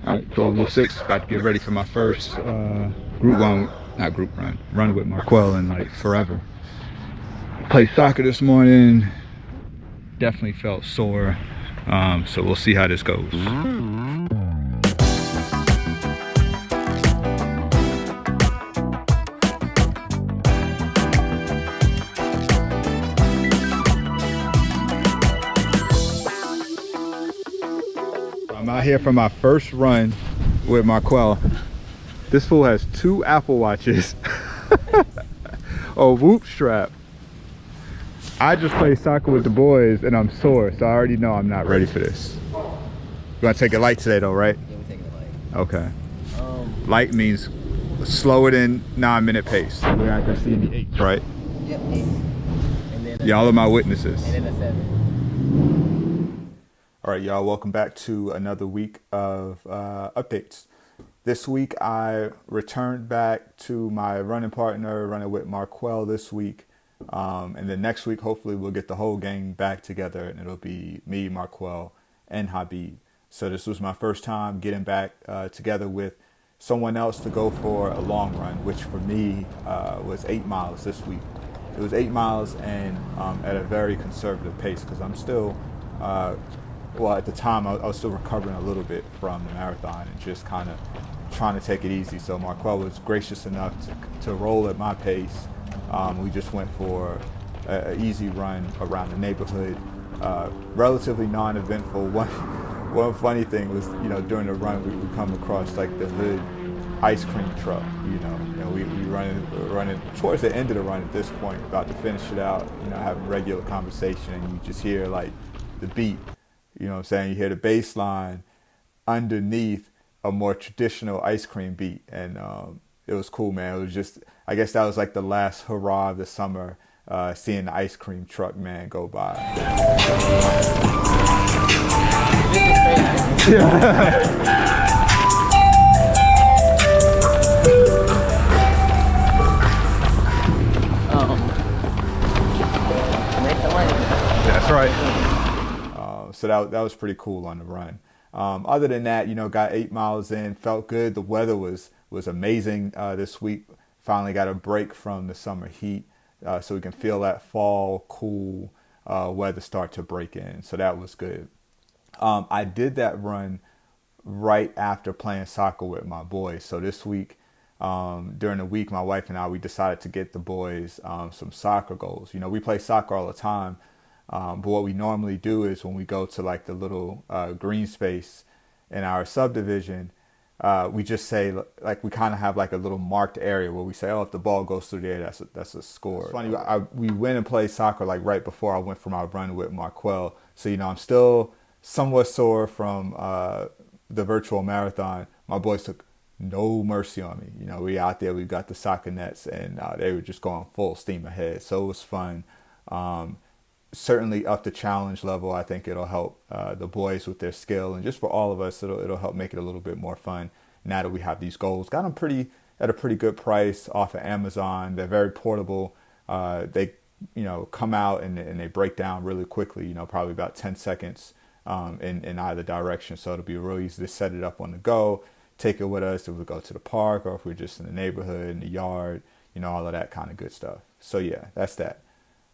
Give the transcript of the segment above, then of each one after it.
Alright, 12:06, about to get ready for my first run with Marquel in like forever. Played soccer this morning, definitely felt sore, so we'll see how this goes. I'm out here for my first run with Marquel. This fool has 2 Apple Watches, a Whoop strap. I just played soccer with the boys and I'm sore, so I already know I'm not ready for this. You want to take it light today though, right? Yeah, we're taking it light. Okay. Light means slower than 9-minute pace. We're at the CB8, right? Yep, 8. And then Y'all are my witnesses. And then a 7. All right, y'all, welcome back to another week of updates. This week, I returned back to my running partner, running with Marquel this week. And then next week, hopefully, we'll get the whole gang back together, and it'll be me, Marquel, and Habib. So this was my first time getting back together with someone else to go for a long run, which for me was 8 miles this week. It was 8 miles and at a very conservative pace because I'm still... well, at the time, I was still recovering a little bit from the marathon and just kind of trying to take it easy. So Marquel was gracious enough to roll at my pace. We just went for an easy run around the neighborhood, relatively non-eventful. One funny thing was, during the run, we come across like the Hood ice cream truck. We running towards the end of the run at this point, about to finish it out. Having regular conversation, and you just hear like the beat. You know what I'm saying? You hear the bass line underneath a more traditional ice cream beat. And it was cool, man. It was just, I guess that was like the last hurrah of the summer, seeing the ice cream truck, man, go by. That's right. So that was pretty cool on the run. Other than that, got 8 miles in, felt good. The weather was amazing this week. Finally got a break from the summer heat, so we can feel that fall, cool weather start to break in. So that was good. I did that run right after playing soccer with my boys. So this week, during the week, my wife and I, we decided to get the boys some soccer goals. We play soccer all the time. But what we normally do is when we go to like the little green space in our subdivision, we just say, like, we kind of have like a little marked area where we say, oh, if the ball goes through there, that's a score. It's funny, we went and played soccer like right before I went for my run with Marquel. So, I'm still somewhat sore from the virtual marathon. My boys took no mercy on me. We out there, we got the soccer nets, and they were just going full steam ahead. So it was fun. Certainly up the challenge level. I think it'll help the boys with their skill, and just for all of us, it'll help make it a little bit more fun now that we have these goals. Got them at a pretty good price off of Amazon. They're very portable. They come out and they break down really quickly. Probably about 10 seconds in either direction. So it'll be real easy to set it up on the go, take it with us if we go to the park or if we're just in the neighborhood, in the yard. All of that kind of good stuff. So yeah, that's that.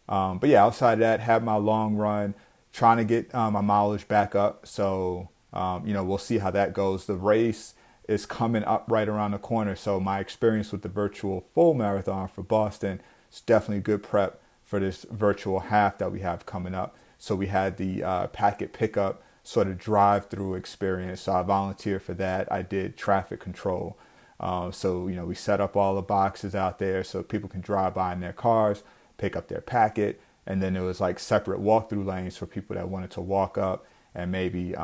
But yeah, outside of that, had my long run, trying to get my mileage back up. So, we'll see how that goes. The race is coming up right around the corner. So my experience with the virtual full marathon for Boston is definitely good prep for this virtual half that we have coming up. So we had the packet pickup sort of drive-through experience. So I volunteered for that. I did traffic control. So, we set up all the boxes out there so people can drive by in their cars, pick up their packet, and then there was like separate walkthrough lanes for people that wanted to walk up and maybe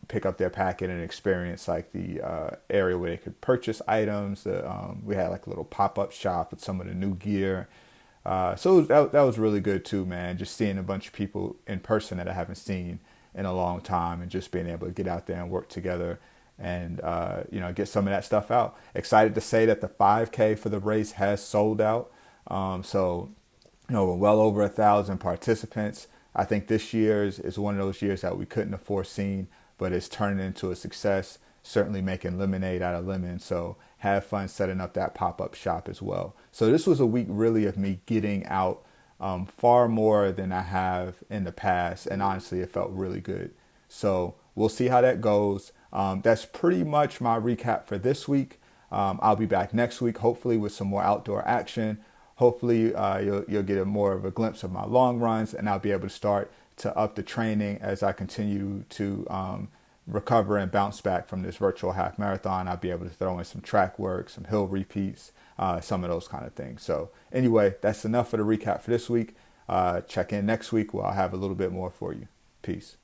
pick up their packet and experience like the area where they could purchase items. We had like a little pop-up shop with some of the new gear. So that was really good too, man. Just seeing a bunch of people in person that I haven't seen in a long time, and just being able to get out there and work together and get some of that stuff out. Excited to say that the 5K for the race has sold out. So we're well over 1,000 participants. I think this year is one of those years that we couldn't have foreseen, but it's turning into a success. certainly making lemonade out of lemon. So have fun setting up that pop-up shop as well. So this was a week really of me getting out far more than I have in the past. And honestly, it felt really good. So we'll see how that goes. That's pretty much my recap for this week. I'll be back next week, hopefully with some more outdoor action. Hopefully you'll get a more of a glimpse of my long runs, and I'll be able to start to up the training as I continue to recover and bounce back from this virtual half marathon. I'll be able to throw in some track work, some hill repeats, some of those kind of things. So anyway, that's enough for the recap for this week. Check in next week where I'll have a little bit more for you. Peace.